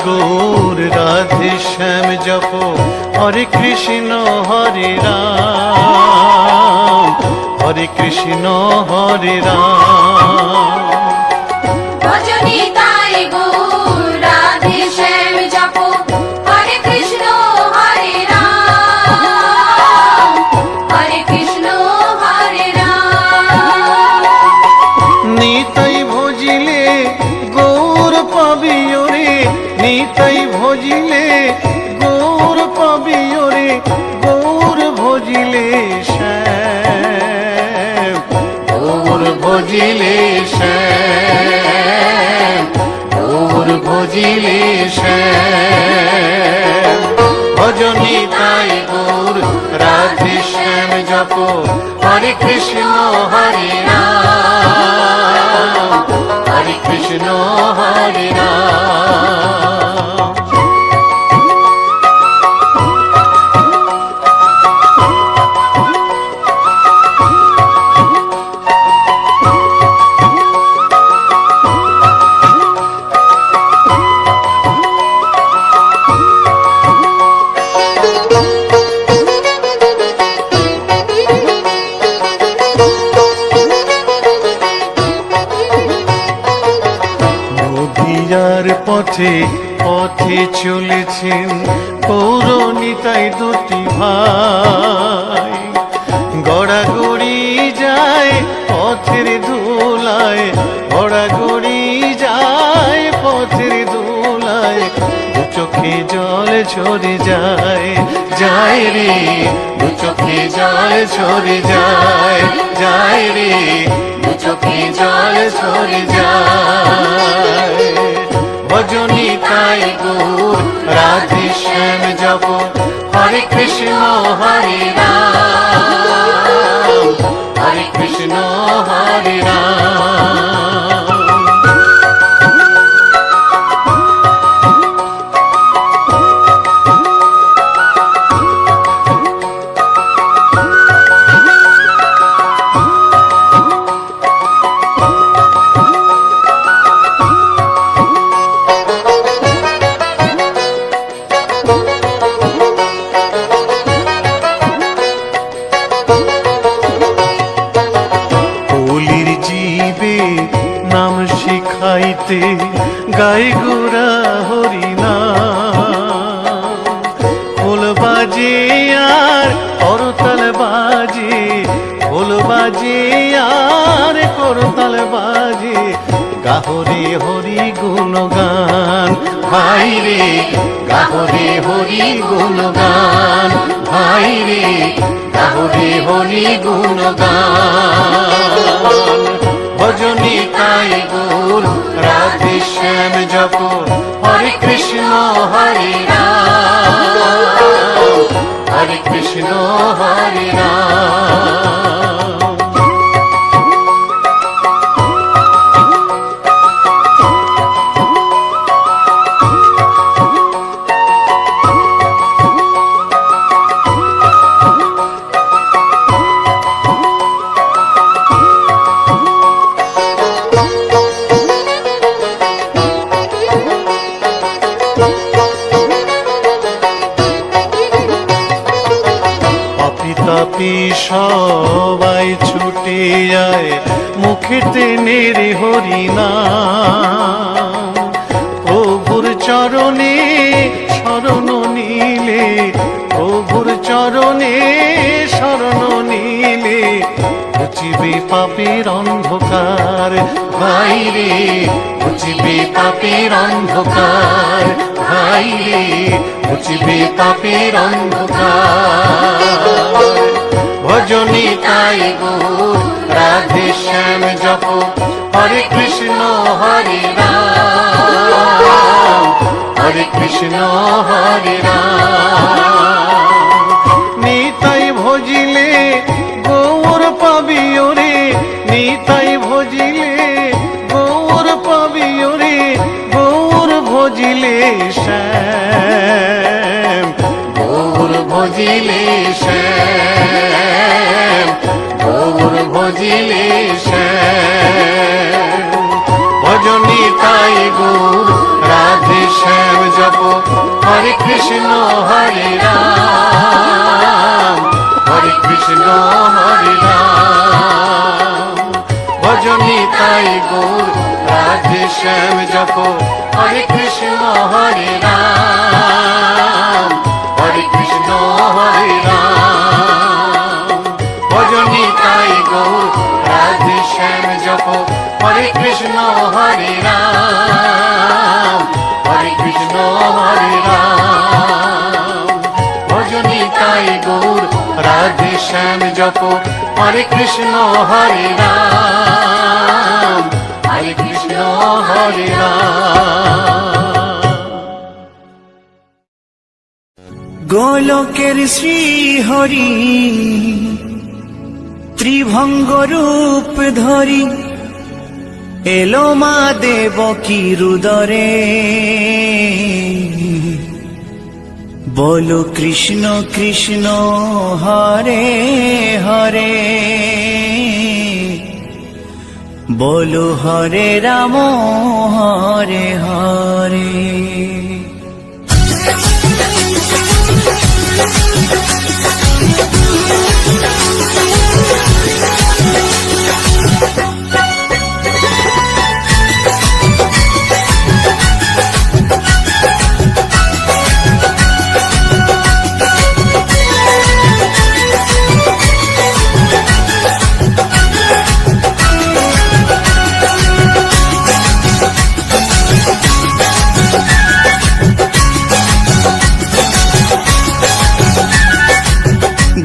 গৌর রাধে শ্যাম জপ হরে কৃষ্ণ হরে রাম, হরে কৃষ্ণ হরে রাম। ভজনি তাই গৌর রাধে শ্যাম জপ হরে কৃষ্ণ হরে রাম, হরে কৃষ্ণ হরে রাম। নিতাই ভজিলে গৌর পাবি ওরে, নিতাই ভজিলে গৌর পাবি ওরে, গৌর ভজিলে শ্যাম, গৌর ভজিলে শ্যাম, গৌর ভজিলে শ্যাম। ভজনি তাই গৌর রাধে শ্যাম জপ হরে কৃষ্ণ হরে রাম, হরে কৃষ্ণ হরে রাম। নদিয়ার পথে পথে চলেছেন পৌরনিতাই দুটি ভাই, গড়াগড়ি যায় পথের ধুলায়, গড়াগড়ি যায় পথের ধুলায়, দু চোখে জল ঝরে যায়, যায় রে দু চোখে জল ঝরে যায়, যায় রে দু চোখে জল ঝরে যায়। ভজনি তাই গৌর রাধে শ্যাম জপ হরে কৃষ্ণ হরে রাম, হরে কৃষ্ণ হরে রাম। নাম শিখাইতে গাই গোরা হরিনাম, খোল বাজে আর করতাল বাজে, খোল বাজে আর করতাল বাজে, গাহরে হরি গুণগান ভাই রে, গাহরে হরি গুণগান ভাই রে, গাহরে হরি গুণগান। ভজনি তাই গৌর রাধে শ্যাম জপ হরে কৃষ্ণ হরে রাম, হরে কৃষ্ণ হরে রাম। তাপি সবাই ছুটে যায় মুখেতে নেড়ে হরিনাম, প্রভুর চরণে শরণ নিলে, প্রভুর চরণে শরণ নিলে, ঘুচিবে পাপের অন্ধকার ভাই রে, ঘুচিবে পাপের অন্ধকার ভাই রে, ঘুচিবে পাপের অন্ধকার। ভজনি তাই গৌর রাধে শ্যাম জপ হরে কৃষ্ণ হরে রাম, হরে কৃষ্ণ হরে রাম। নিতাই ভজিলে গৌর পাবি ওরে, নিতাই ভজিলে গৌর পাবি ওরে, গৌর ভজিলে শ্যাম, গৌর ভজিলে শ্যাম, গৌর ভজিলে শ্যাম। ভজনি তাই গৌর রাধে শ্যাম কৃষ্ণ হরে রাম, হরে কৃষ্ণ হরে রাম। ভজনী তাই গৌর রাধে শ্যাম জপ, হরে কৃষ্ণ হরে রাম, হরে কৃষ্ণ হরে রাম। ভজনী তাই গৌর রাধে শ্যাম জপ, হরে কৃষ্ণ হরে রাম, হরে কৃষ্ণ হরে রাম। ভজনী তাই গৌর রাধে শ্যাম জপ, হরে কৃষ্ণ হরে রাম, হরে কৃষ্ণ হরে রাম। গোলকের শ্রী হরি ত্রিভঙ্গ রূপ ধরি এলো মা দেবকী রুদরে। বলো কৃষ্ণ কৃষ্ণ হরে হরে, বলো হরে রাম হরে হরে।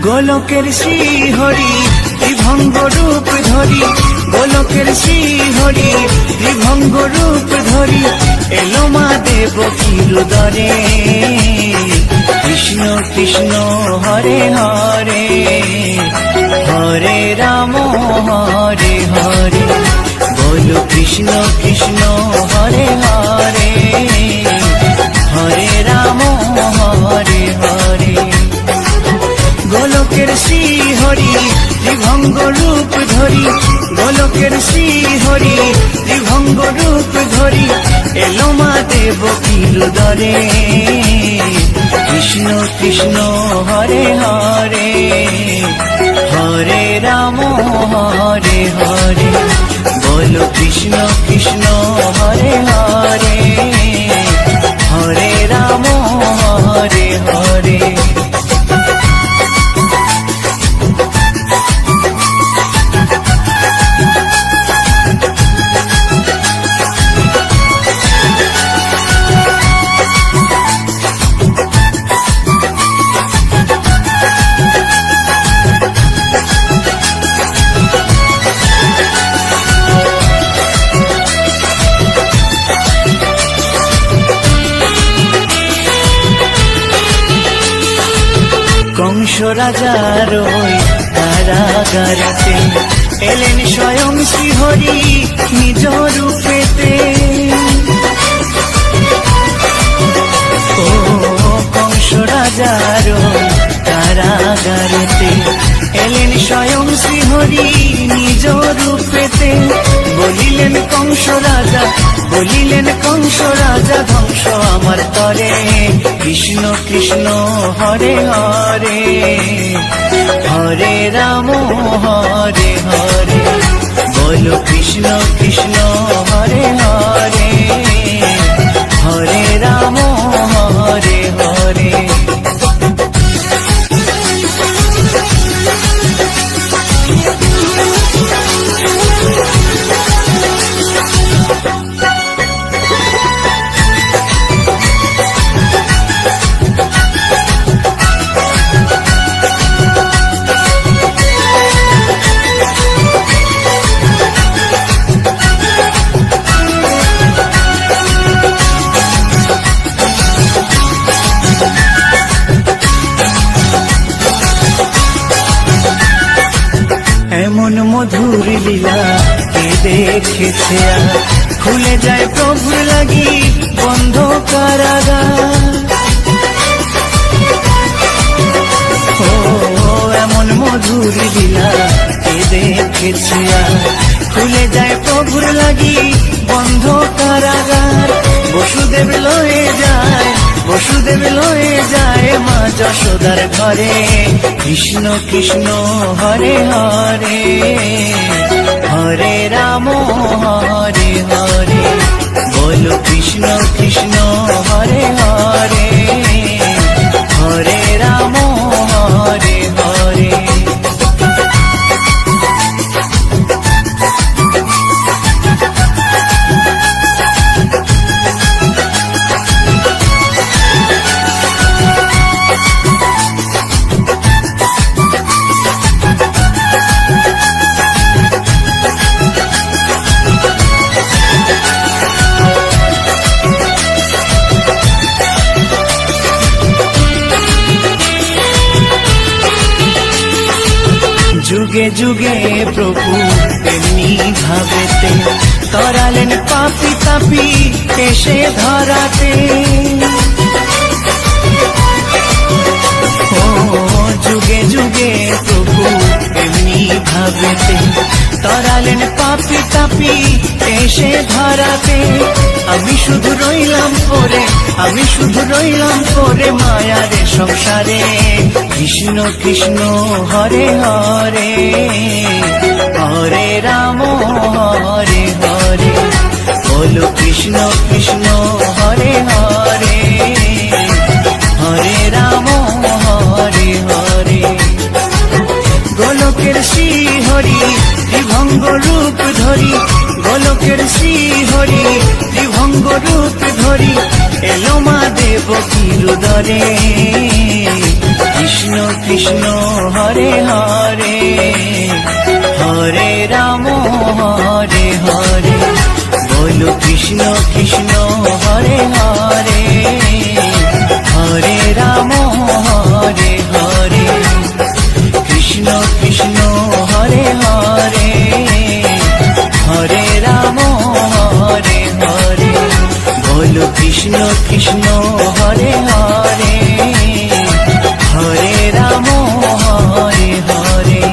গোলকের শ্রী হরি ত্রিভঙ্গ রূপ ধরি, গোলকের শ্রী হরি ত্রিভঙ্গ রূপ ধরি এলো মা দেবকী রুদরে। কৃষ্ণ কৃষ্ণ হরে হরে, হরে রাম হরে হরে। বলো কৃষ্ণ কৃষ্ণ হরে হরে, হরে রাম হরে হরে। গোলকের শ্রী হরি ত্রিভঙ্গ রূপ ধরি, গোলকের শ্রী হরি ত্রিভঙ্গ রূপ ধরি এলো মা দেবকী রুদরে। কৃষ্ণ কৃষ্ণ হরে হরে, হরে রাম হরে হরে। বলো কৃষ্ণ কৃষ্ণ হরে হরে, হরে রাম হরে হরে। কংস রাজার ওই কারাগারেতে এলেন স্বয়ং শ্রীহরি নিজ রূপেতে। ও কংস রাজার ওই কারাগারেতে এলেন স্বয়ং শ্রীহরি নিজ রূপেতে। বলিলেন কংস রাজা, বলিলেন কংস রাজা ধ্বংস আমার তরে। কৃষ্ণ কৃষ্ণ হরে হরে, হরে রাম হরে হরে। বলো কৃষ্ণ কৃষ্ণ হরে হরে, হরে রাম হরে হরে। এমন মধুর লীলা কে দেখেছে আর, খুলে যায় প্রভুর লাগি বন্ধ কারাগার। ও এমন মধুর লীলা কে দেখেছে আর, খুলে যায় প্রভুর লাগি বন্ধ কারাগার। বসুদেব লয়ে যায় মা যশোদার ঘরে। কৃষ্ণ কৃষ্ণ হরে হরে, হরে রাম হরে হরে, বলো কৃষ্ণ কৃষ্ণ হরে হরে, হরে রাম হরে হরে। যুগে যুগে প্রভু এমনি ভাবেতে তরালেন পাপি তাপি এসে ধরাতে। ও যুগে যুগে প্রভু এমনি ভাবেতে তরালেন পাপি তাপি এসে ধরাতে। আমি শুধু রইলাম পরে মায়ারে সংসারে। কৃষ্ণ কৃষ্ণ হরে হরে, হরে রাম হরে হরে, বলো কৃষ্ণ কৃষ্ণ হরে হরে, হরে রাম হরে হরে। গোলকের শ্রী হরি ত্রিভঙ্গ রূপ ধরি, গোলকের শ্রী হরি ত্রিভঙ্গ রূপ ধরি, এলো মা দেবকীর উদরে। কৃষ্ণ কৃষ্ণ হরে হরে, হরে রাম হরে হরে, বলো কৃষ্ণ কৃষ্ণ হরে হরে, হরে রাম হরে হরে। কৃষ্ণ কৃষ্ণ হরে হরে, হরে রাম হরে হরে, বলো কৃষ্ণ কৃষ্ণ হরে হরে, হরে রাম হরে হরে।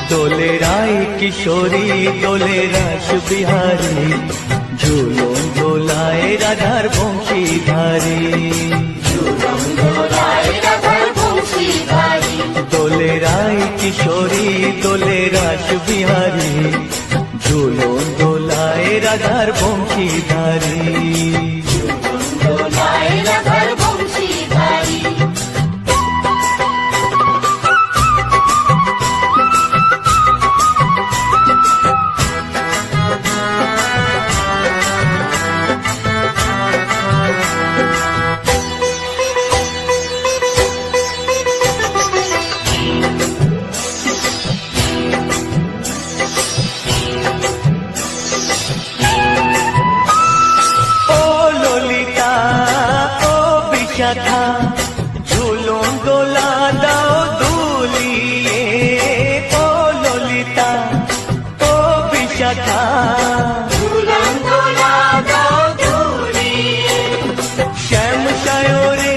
দোলে রায় কিশোরী দোলে রাস বিহারী, ঝুলন দোলায় রাধার বংশীধারী। দোলে রায় কিশোরী দোলে রাস বিহারী, ঝুলন দোলায় রাধার বংশীধারী। ঝুলন দোলা দাও দুলিয়ে, ও ললিতা ও বিশাখা। শ্যাম সায়রে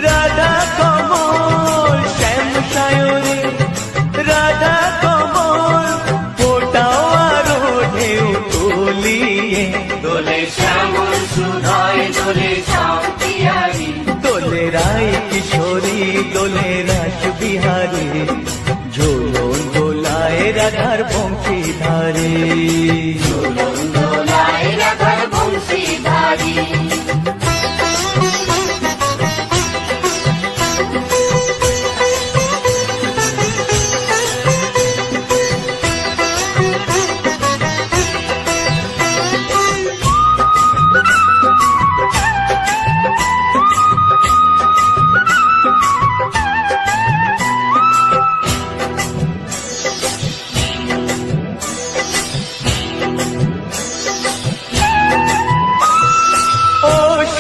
রাধা কমল, শ্যাম সায়রে রাধা কমল, ফোটাও আরো ঢেউ তুলিয়ে। দোলে শ্যামল সুধায় দোলে শান্তিয়ারি, দোলে রায় কিশোরী দোলে রাস বিহারী, ঝুলন দোলায় রাধার বংশীধারী। ঝুলন দোলায় রাধার বংশীধারী।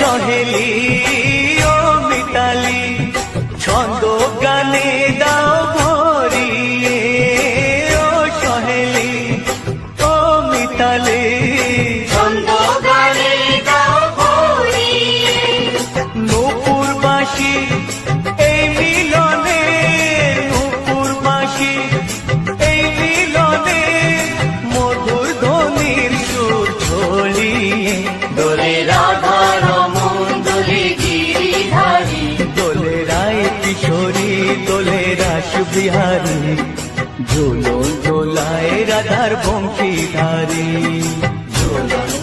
সহেলি ও মিতালি ছন্দ গানে দাও ভরিয়ে ও সহেলি ও মিতালি ছন্দ গানে দাও ভরিয়ে নূপুর বাঁশি এই মিলনে নূপুর বাঁশি এই মিলনে মধুর ধ্বনির সুর ঝলিয়ে দোলে রাধা রমন দোলে গিরিধারী দোলে রায় কিশোরী দোলে রাস বিহারী ঝুলন দোলায় রাধার বংশীধারী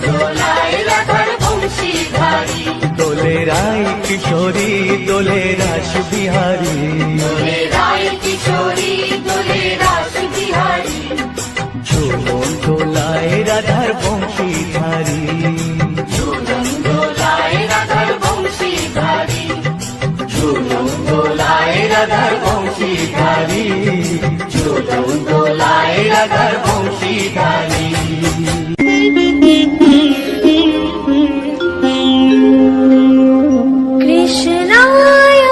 দোলায় রাধার বংশীধারী দোলে রায় কিশোরী দোলে রাস বিহারী দোলে রায় কিশোরী দোলে রাস বিহারী ঝুলন দোলায় রাধার বংশীধারী ঝুলন দোলায় রাধার বংশীধারী ঝুলন দোলায় রাধার বংশীধারী ঝুলন দোলায় রাধার বংশীধারী কৃষ্ণায়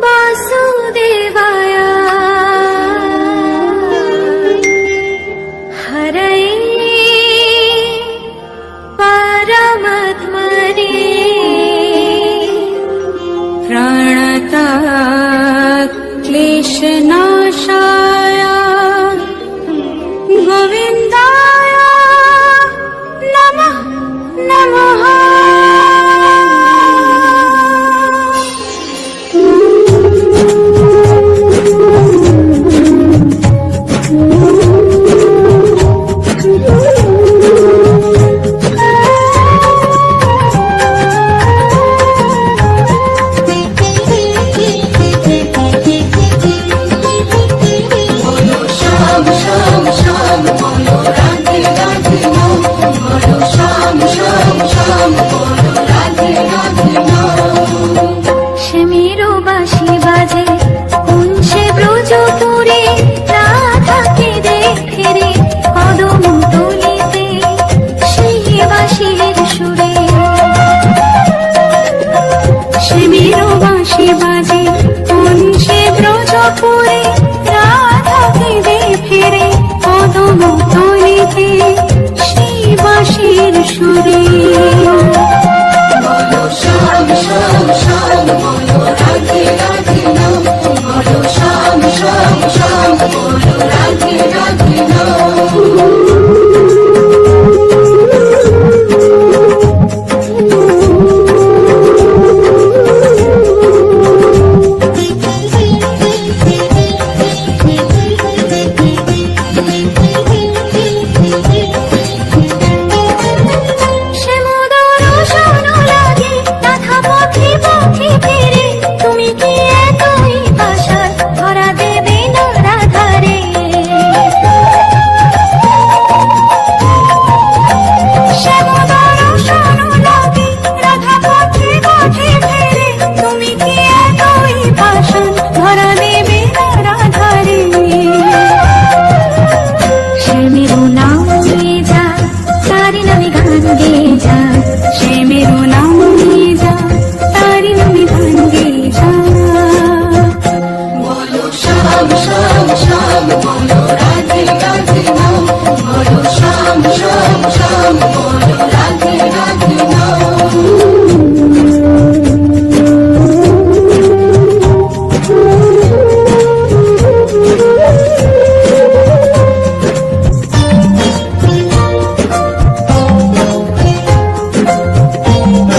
বাসুদেবায় হরয়ে পরমাত্মনে প্রণতা ক্লেশনাশায় গোবিন্দায় নমঃ নমঃ শ্যাম শ্যাম শ্যাম বলো রাধে রাধে নাম বলো শ্যাম শ্যাম শ্যাম বলো রাধে রাধে নাম শ্যামেরও বাঁশি বাজে কোন সে ব্রজপুরে রাধাকে দেখে রে কদম তলিতে সেই বাঁশির সুরে শ্যামেরও বাঁশি বাজে কোন সে ব্রজপুরে রাধাকে দেখে রে কদম তলিতে সেই বাঁশির সুরে বলো শ্যাম শ্যাম শ্যাম বলো রাধে রাধে নাম বলো শ্যাম শ্যাম শ্যাম বলো রাধে রাধে নাম শ্যামোদর শোনো লাগে রাধা পথে পথে ফেরে তুমি কি এতই পাশার ধরা দেবে না রাধারে শ্যামোদর শোনো লাগে রাধা পথে পথে ফেরে তুমি কি এতই পাশার ধরা দেবে না রাধারে শ্যামেরও নাম নিয়ে যা তারি নামে গান গেয়ে যা শ্যামেরও নাম নিয়ে যা তারি নামে গান গেয়ে যা বলো শ্যাম শ্যাম শ্যাম বলো রাধে রাধে নাম বলো শ্যাম শ্যাম শ্যাম বলো রাধে রাধে নাম শ্যামোদর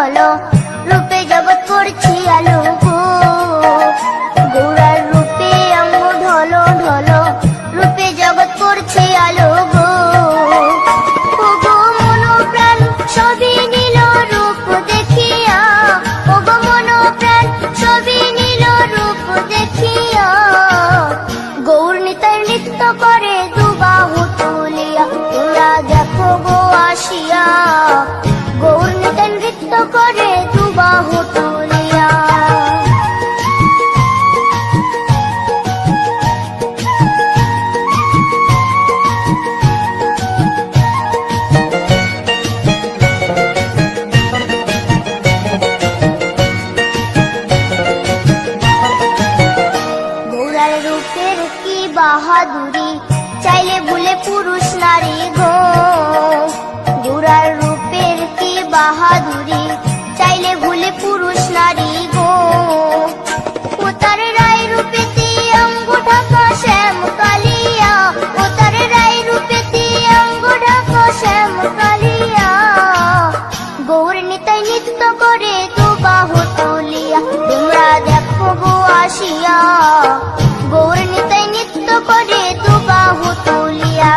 ঢলো রূপে জগৎ করছি আলো গো গৌরার রূপে অঙ্গ ঢলো ঢলো রূপে জগৎ করছে আলো গো ও গো মন প্রাণ সবই নীল রূপ দেখিয়া ও গো মন প্রাণ সবই নীল রূপ দেখিয়া গৌর নিতাই নৃত্য করে দুবাহু তুলিয়া তোমরা দেখো গো আসিয়া গৌর নিতাই নৃত্য করে দুবাহু তুলিয়া গৌরার রূপের কি বাহাদুরি চাইলে ভুলে পুরুষ নারী গো গৌরার রূপের কি বাহাদুরি চাইলে ভুলে পুরুষ নারী গো ও তার রায় রূপেতে অঙ্গ ঢাকা শ্যাম কালিয়া ও তার রায় রূপেতে অঙ্গ ঢাকা শ্যাম কালিয়া গৌর নিতাই নৃত্য করে দুবাহু তুলিয়া তোমরা দেখো গো আসিয়া গৌর নিতাই নৃত্য করে দুবাহু তুলিয়া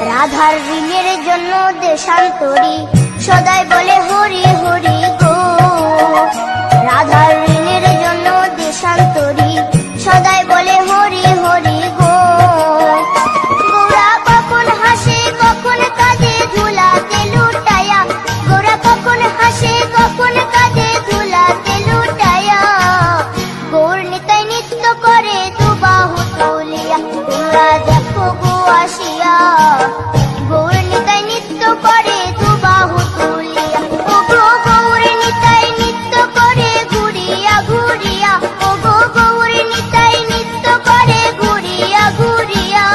রাধার ঋণের জন্য দেশান্তরী সদাই বলে হরি হরি গো রাধার ঋণের জন্য দেশান্তরী সদাই বলে হরি হরি গো গৌরা কখন হাসে কখন কাঁদে ধুলাতে লুটায়া গৌরা কখন হাসে কখন কাঁদে ধুলাতে লুটায়া গৌর নিতাই নৃত্য করে দুবাহু তুলিয়া তোমরা দেখো গো আসিয়া গৌর নিতাই নৃত্য করে দুবাহু তুলিয়া ও গো গৌর নিতাই নৃত্য করে ঘুরিয়া ঘুরিয়া ও গো গৌর নিতাই নৃত্য করে ঘুরিয়া ঘুরিয়া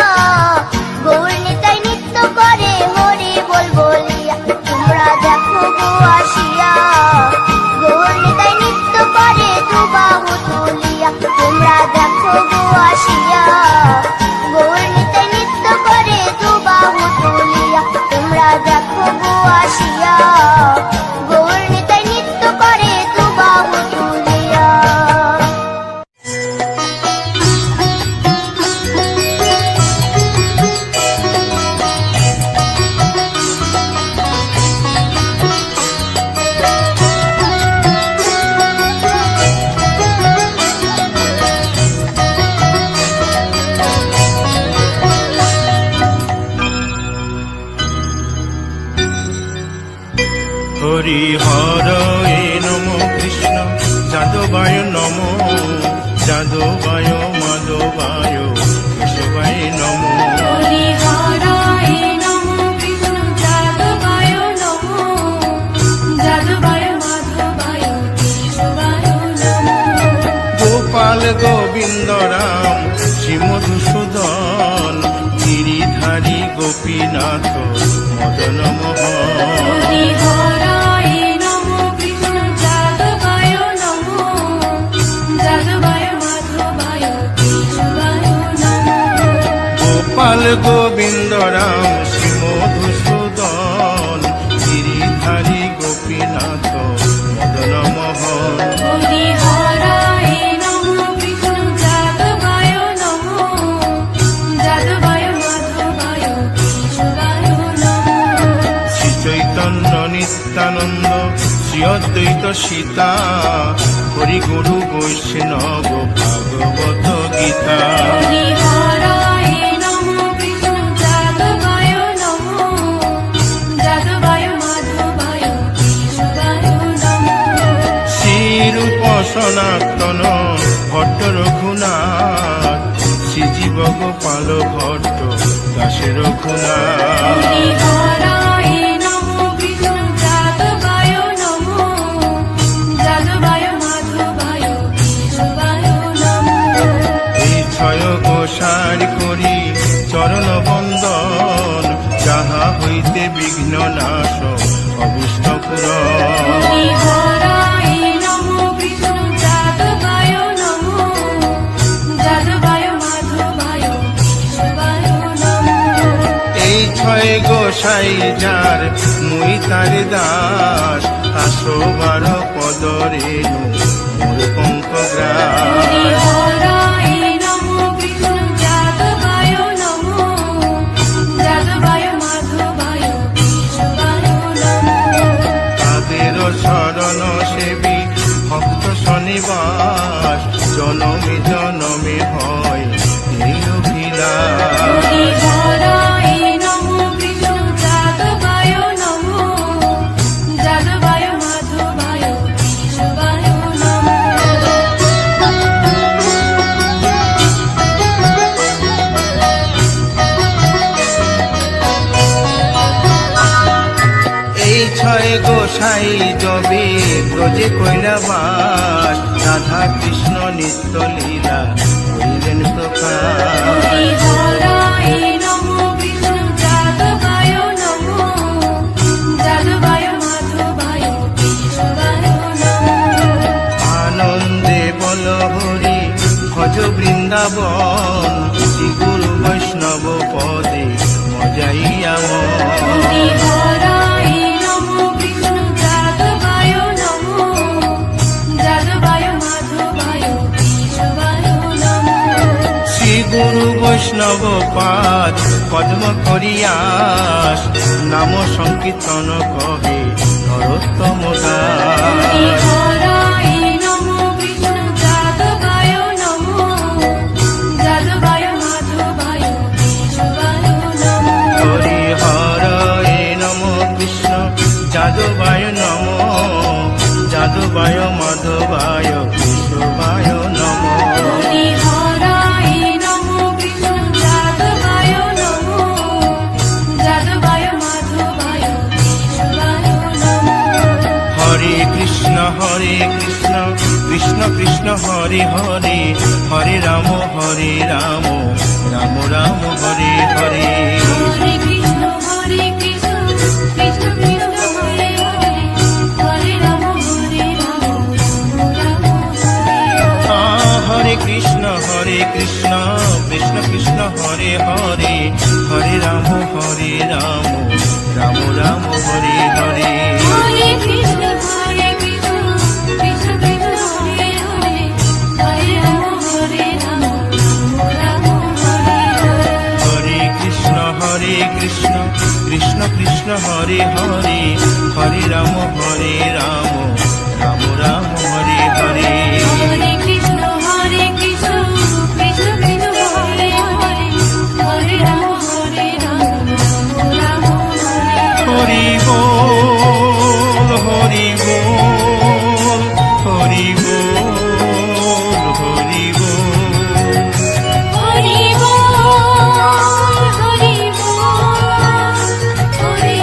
গৌর নিতাই নৃত্য করে হরি বল বলিয়া তোমরা দেখো গো আসিয়া গৌর নিতাই নৃত্য করে দুবাহু তুলিয়া তোমরা দেখো গো আসিয়া গৌর নিতাই নৃত্য করে দুবাহু তুলিয়া তোমরা দেখো গো আসিয়া গৌর নিতাই নৃত্য করে দুবাহু তুলিয়া হরি হর এ নম কৃষ্ণ যাদবায় নম যাদবায় মাধবায় কেশবায় নম হরি হরায় নমঃ কৃষ্ণ যাদবায় নমঃ যাদবায় মাধবায় কেশবায় নমঃ গোপাল গোবিন্দ রাম শ্রী মধুসূদন গিরিধারী গোপীনাথ মদন মোহন হরি হরায় নমঃ কৃষ্ণ যাদবায় নমঃ যাদবায় মাধবায় কেশবায় নমঃ গোপাল গোবিন্দ রাম শ্রী মধুসূদন গিরিধারী গোপীনাথ মদন মোহন হরি হরায় নমঃ কৃষ্ণ যাদবায় নমঃ যাদবায় মাধবায় কেশবায় নমঃ শ্রী চৈতন্য নিত্যানন্দ শ্রী অদ্বৈত সীতা হরি গুরু বৈষ্ণব ভাগবত গীতা হরি হরায় নমঃ কৃষ্ণ যাদবায় নমঃ যাদবায় মাধবায় কেশবায় নমঃ শ্রীরূপ সনাতন ভট্ট রঘুনাথ শ্রীজীব গোপাল ভট্ট দাসে রঘুনাথ হরি হরায় নমঃ কৃষ্ণ যাদবায় নমঃ যাদবায় মাধবায় কেশবায় নমঃ এই ছয় গোসার করি চরণ বন্দন যাহা হইতে বিঘ্ন নাশ ছয় গোসাই যার মুই তার দাস 112 পদরে মোর পঙ্ক গ্রাস হরিহরায় নমো কৃষ্ণ যাদবায় নমো যাদবায় মাধবায় কেশবায় নমো তাদের শরণ সেবী ভক্ত শনিবাস জনমে জনমে হয় এই অভিলাষ হরিহরায় নমো কৃষ্ণ যাদবায় নমো যাদবায় মাধবায় কেশবায় নমো এই ছয় গোসাই জবে ব্রজে কৈলাবাস রাধা কৃষ্ণ নিত্য লীলা করিলেন প্রকাশ হরিহরায় নমো কৃষ্ণ যাদবায় নমো যাদবায় মাধবায় কেশবায় নমো আনন্দে বল হরি ভজ বৃন্দাবন শ্রী গুরু বৈষ্ণব পদে মজাইয়া মন হরিহরায় নমো কৃষ্ণ যাদবায় নমো যাদবায় মাধবায় কেশবায় নমো শ্রী গুরু বৈষ্ণব পাদ পদ্ম করিয়াস নাম সংকীর্তন কহে নরোত্তম দাস হরিহরায় নমো কৃষ্ণ যাদবায় নমো যাদবায় মাধবায় কেশবায় নমো হরি হরে নম কৃষ্ণ যাদবায় নম যাদবায় মাধবায় কেশবায় নম হরিহরায় নমো কৃষ্ণ যাদবায় নমো যাদবায় মাধবায় কেশবায় নমো হরে কৃষ্ণ কৃষ্ণ কৃষ্ণ হরে হরে হরে রাম রাম রাম হরে হরে হরে কৃষ্ণ কৃষ্ণ কৃষ্ণ হরে হরে হরে রাম রাম হরে হরে কৃষ্ণ কৃষ্ণ কৃষ্ণ হরে হরে হরে রাম রাম রাম হরে হরে হরে কৃষ্ণ কৃষ্ণ কৃষ্ণ কৃষ্ণ হরে হরে হরে রাম রাম হরে হরে হরে কৃষ্ণ কৃষ্ণ কৃষ্ণ হরে হরে হরে রাম রাম রাম হরে হরে হরে কৃষ্ণ কৃষ্ণ কৃষ্ণ কৃষ্ণ হরে হরে হরে রাম রাম হরে হরি বল হরি বল হরি বল হরি বল হরি বল হরি বল হরি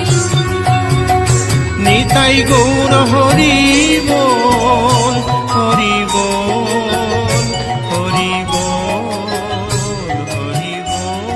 বল নিতাই গৌর হরি বল হরি বল হরি বল হরি বল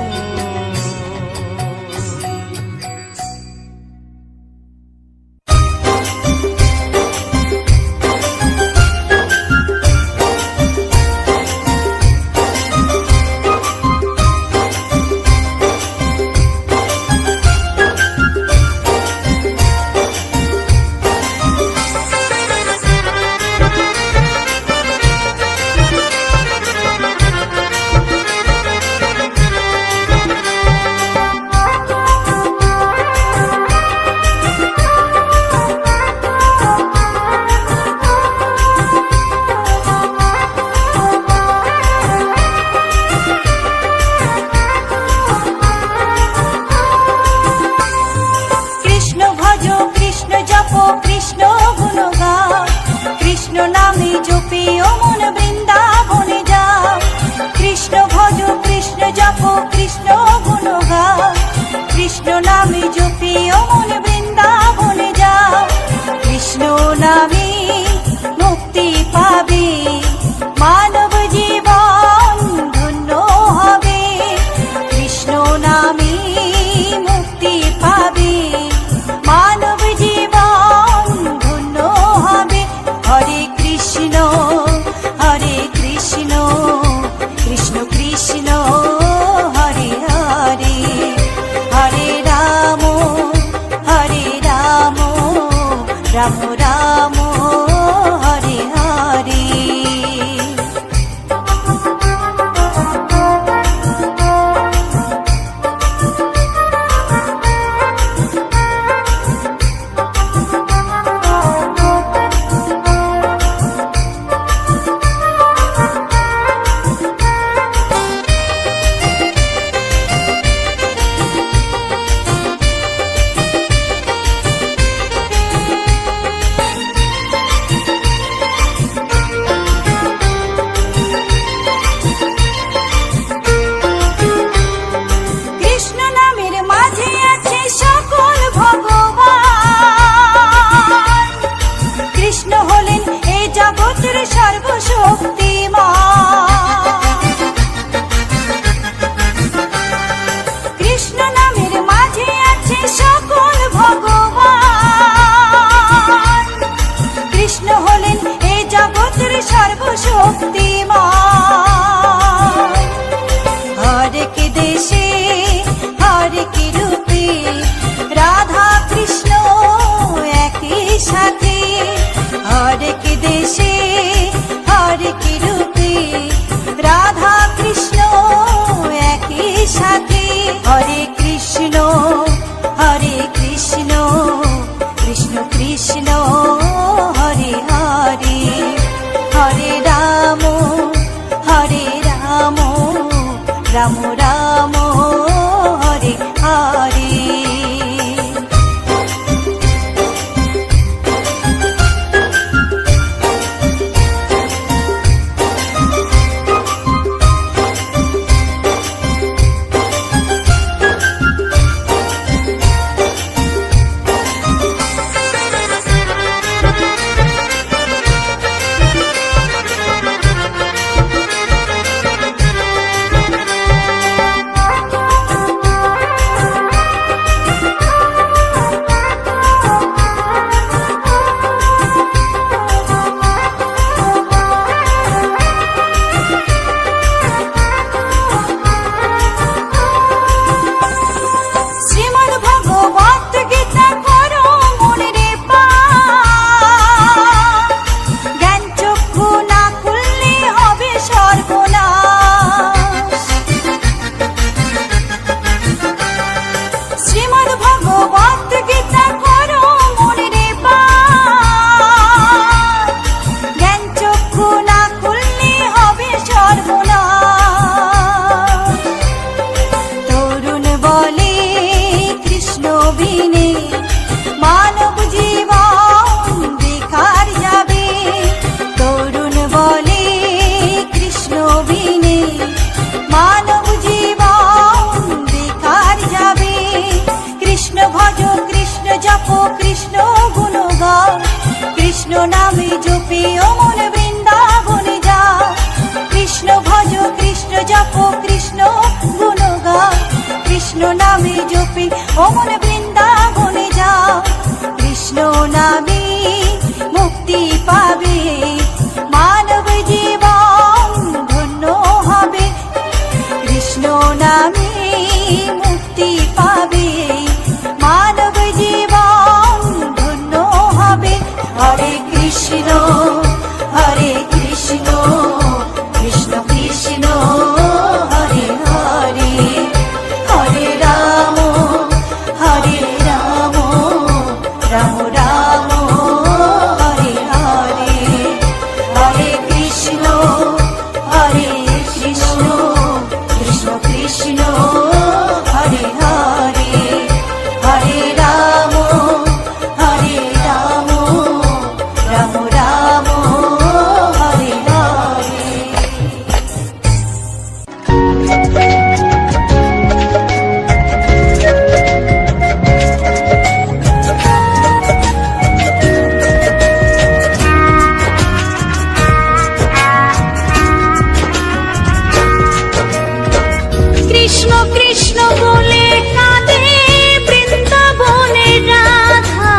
রাম রাম হরে হরে। কৃষ্ণ নামে জপে অমন বৃন্দাবনে যাও, কৃষ্ণ ভজ কৃষ্ণ জপ কৃষ্ণ গুণ গাও, কৃষ্ণ নামে জপে অমন বৃন্দাবনে যাও, কৃষ্ণ নামে মুক্তি পাবে মানব জীবন ধন্য হবে, কৃষ্ণ নামে মুক্তি পাবে মানব জীবন ধন্য হবে। হরে কৃষ্ণ কৃষ্ণ কৃষ্ণ হরে হরে, হরে রাম রাম রাম হরে হরে, হরে কৃষ্ণ কৃষ্ণ কৃষ্ণ হরে হরে, হরে রাম রাম রাম হরে হরে। কৃষ্ণ কৃষ্ণ বলে কাঁদে বৃন্দাবনে রাধা,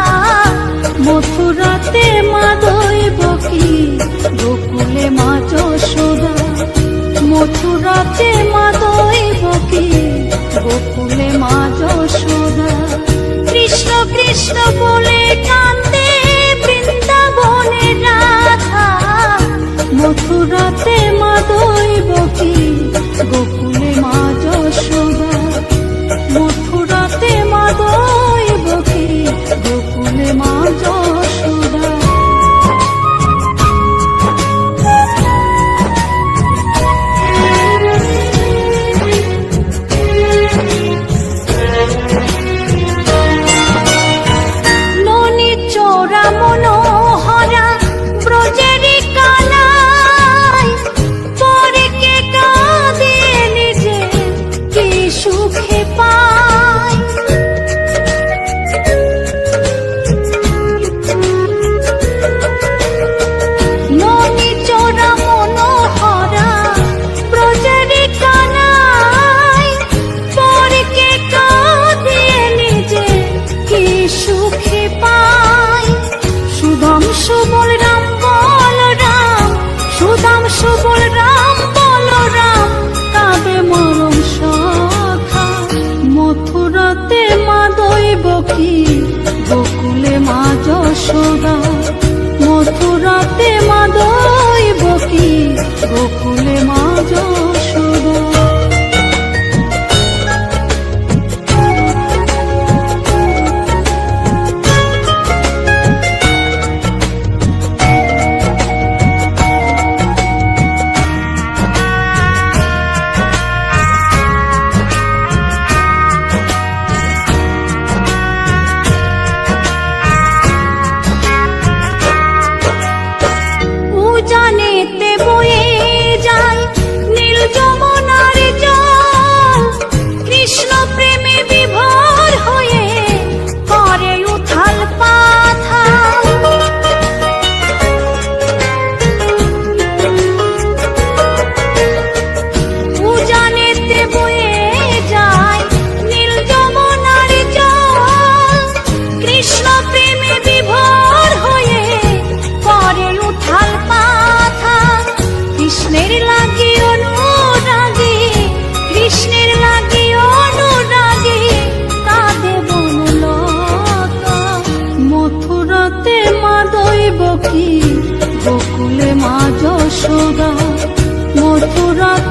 মথুরাতে মা দৈবকী গোকুলে মা যশোদা, মথুরাতে মা দৈবকী গোকুলে মা যশোদা। কৃষ্ণ কৃষ্ণ বলে কাঁদে বৃন্দাবনে রাধা, মথুরাতে মা দৈবকী গোকুলে মা যশোদা, মথুরাতে মা দৈবকী গোকুলে মা যশোদা। ননি চোরা মনোহরা ব্রজেরি কানাই, পরে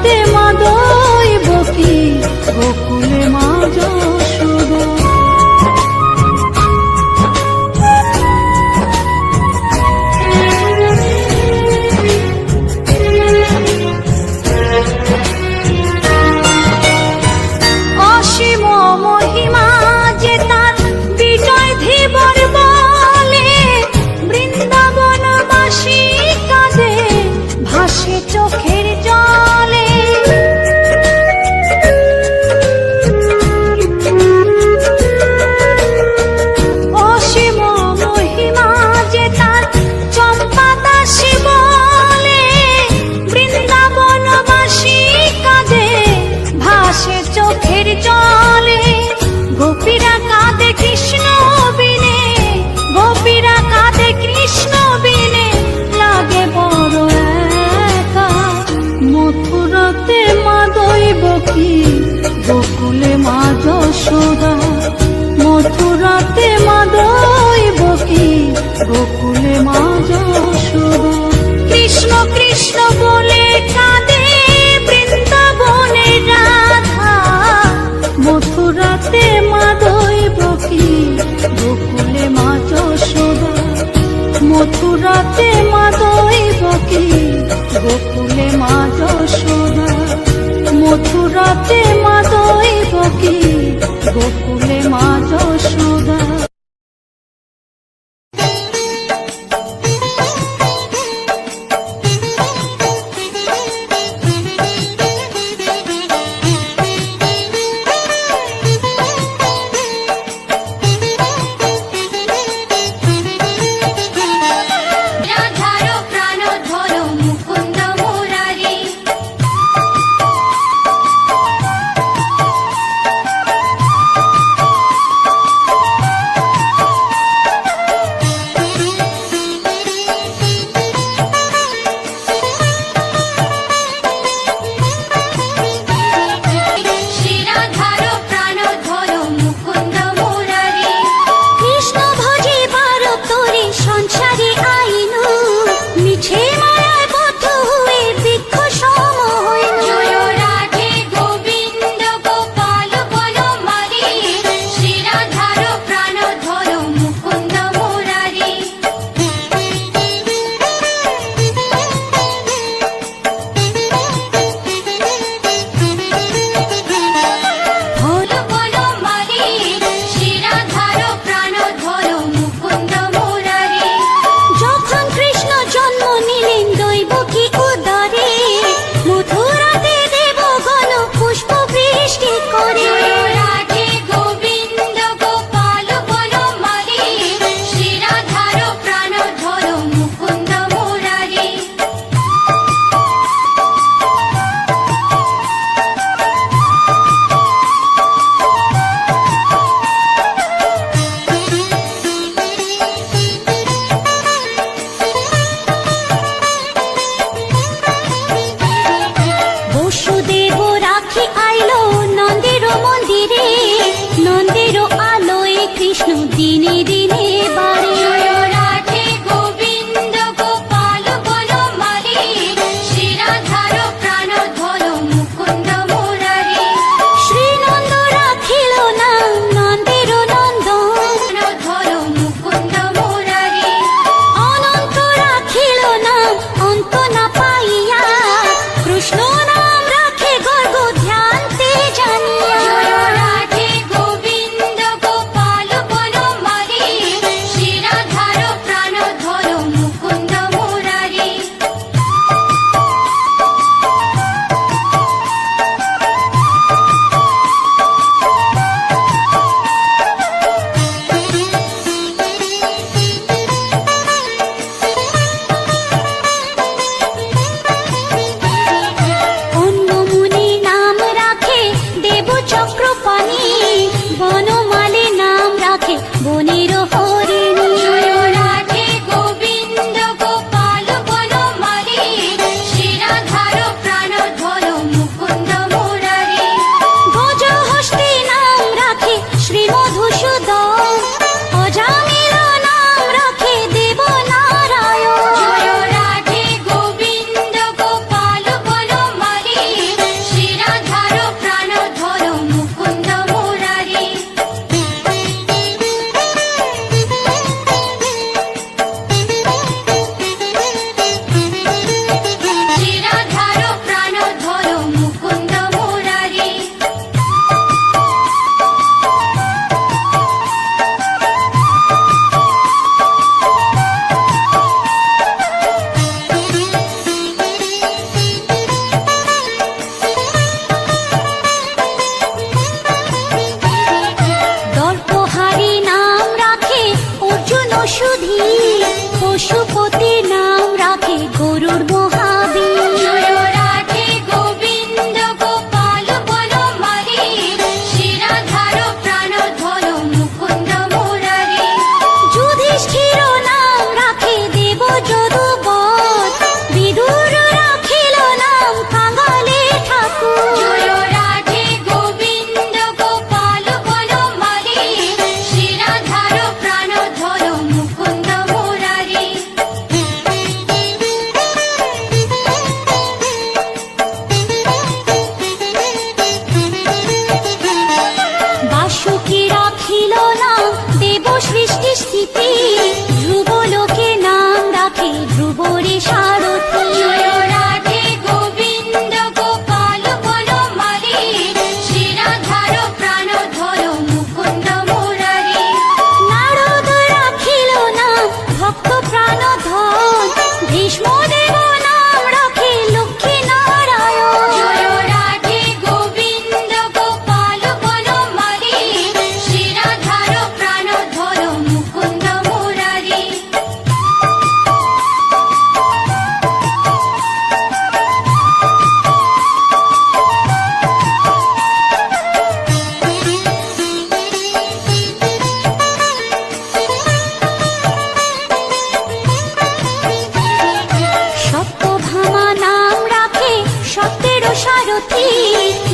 মথুরাতে মা দৈবকী গোকুলে মা যশোদা অসীম মহিমা যে তার বিজয় ধীবর বলে বৃন্দাবনবাসী কাঁদে ভাসে চোখের জলে অসীম মহিমা যে তার চম্পা দাসী বলে বৃন্দাবনবাসী কাঁদে ভাসে চোখের জলে গোপীরা কাঁদে কৃষ্ণ বিনে গোপীরা কাঁদে কৃষ্ণ বিনে লাগে বড় একা মথুরাতে মা দৈবকী গোকুলে মা যশোদা মথুরাতে মা দৈবকী গোকুলে মা যশোদা কৃষ্ণ কৃষ্ণ বলে কাঁদে বৃন্দাবনের রাধা মথুরাতে মা দৈবকী গোকুলে মা যশোদা মথুরাতে মা দৈবকী গোকুলে মা যশোদা মথুরাতে মা দৈবকী গোকুলে মা যশোদা রাধারো প্রাণ ধরো মুকুন্দ মুরারি শ্রী রাধারো প্রাণ ধরো মুকুন্দ মুরারি কৃষ্ণ ভজিবার তোরে সংসারে আইনু মিছে মায়ায় বদ্ধ হয়ে বৃক্ষ সম হইনু জয় রাধে গোবিন্দ গোপাল বনমালী শ্রী রাধারো প্রাণ ধরো মুকুন্দ মুরারি হল বনমালী শ্রী রাধারো প্রাণ ধরো মুকুন্দ মুরারি যখন কৃষ্ণ জন্ম নিলেন দৈবকী উদরে মথুরাতে দেবগণ পুষ্প বৃষ্টি করে রাধে গোবিন্দ গোপাল বনমালী শ্রী রাধারো প্রাণ ধরো মুকুন্দ মুরারি বসুদেব রাখি আইলো নন্দের মন্দিরে নন্দের আলোয় কৃষ্ণ দিনে দিনে বাড়ে রাধে গোবিন্দ গোপাল বনমালী শ্রী রাধারো প্রাণ ধরো মুকুন্দ মুরারি শ্রী নন্দ রাখিল না নন্দের নন্দন ধরো মুকুন্দ মুরারি অনন্ত রাখিল না অন্ত না পাইয়া কৃষ্ণ নাম রাখে গর্গ ধ্যানতে জানিয়া রাধে গোবিন্দ গোপাল বনমালী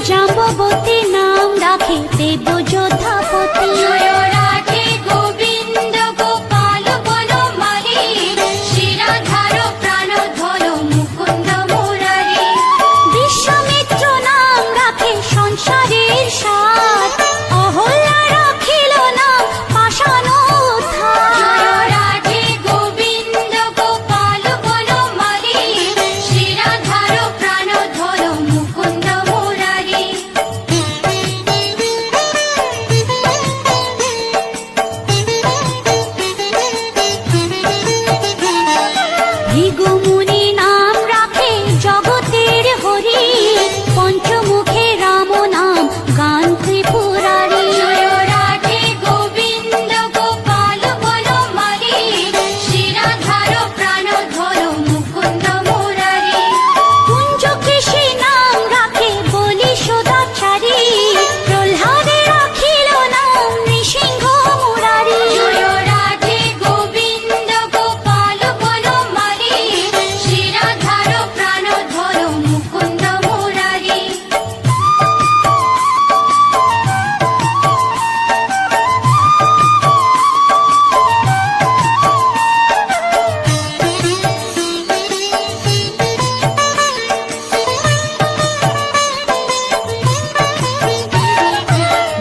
জাম্ববতী নাম রাখে দেব যোধাপতি। জয় রাধে গোবিন্দ গোপাল বনমালী, শিরাধার প্রাণধর মুকুন্দ মুরারি। বিশ্বামিত্র নাম রাখে সংসারের সার, অহল্যা রাখিল নাম পাষাণ উদ্ধার। জয় রাধে গোবিন্দ গোপাল বনমালী, শিরাধার প্রাণধর মুকুন্দ মুরারি। ভৃগুমুনি নাম রাখে জগতের হরি, পঞ্চমুখে রাম নাম গান ত্রিপুরারি। জয় রাধে গোবিন্দ গোপাল বনমালী, শিরাধার প্রাণধর মুকুন্দ মুরারি। কুঞ্জকেশী নাম রাখে বলি সদাচারী, প্রহ্লাদে রাখিল নাম নৃসিংহ মুরারি। জয় রাধে গোবিন্দ গোপাল বনমালী, শিরাধার প্রাণধর মুকুন্দ মুরারি।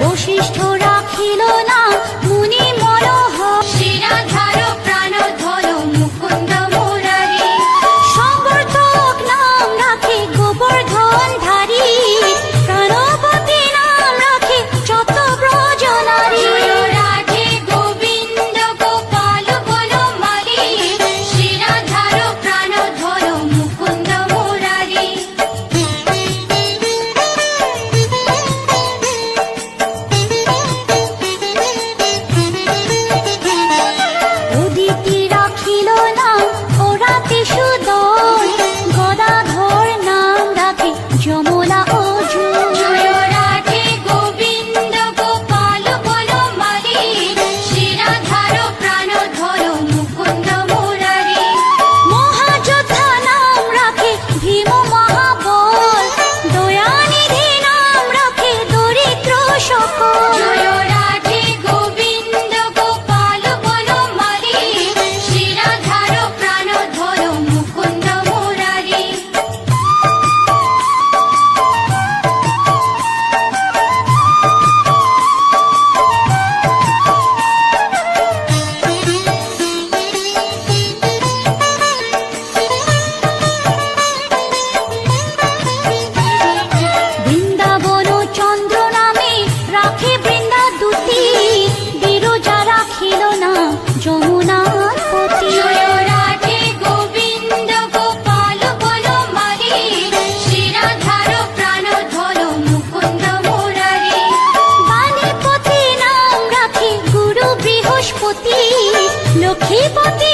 বশিষ্ঠ রাখিল নাম মুনি মনোহর, শিরাধার প্রাণধর মুকুন্দ মুরারি। সংবর্ধক নাম রাখে গোবর্ধন ধারী, প্রাণবতী নাম রাখে যত ব্রজ নারী। জয় রাধে গোবিন্দ গোপাল বনমালী, শিরাধার প্রাণধর মুকুন্দ মুরারি। উদিতি রাখিল নাম ওরাতি সুদল, গদাধর নাম রাখে যমলা অর্জুন। জয় রাধে গোবিন্দ গোপাল বনমালী, শিরাধার প্রাণধর মুকুন্দ মুরারি। মহাযোদ্ধা নাম রাখে ভীম মহাবল, দয়ানিধি নাম রাখে দরিদ্র সকল। জয় রাধে গোবিন্দ গোপাল বনমালী, শিরাধার প্রাণধর মুকুন্দ মুরারি। বৃন্দাবন চন্দ্র নামে রাখে বৃন্দা দুতি, বিরজা রাখিল না যমুনার পতি। জয় রাধে গোবিন্দ গোপাল বনমালী, শিরাধার প্রাণধর মুকুন্দ মুরারি। বাণীপতি নাম রাখে গুরু বৃহস্পতি, লক্ষ্মীপতি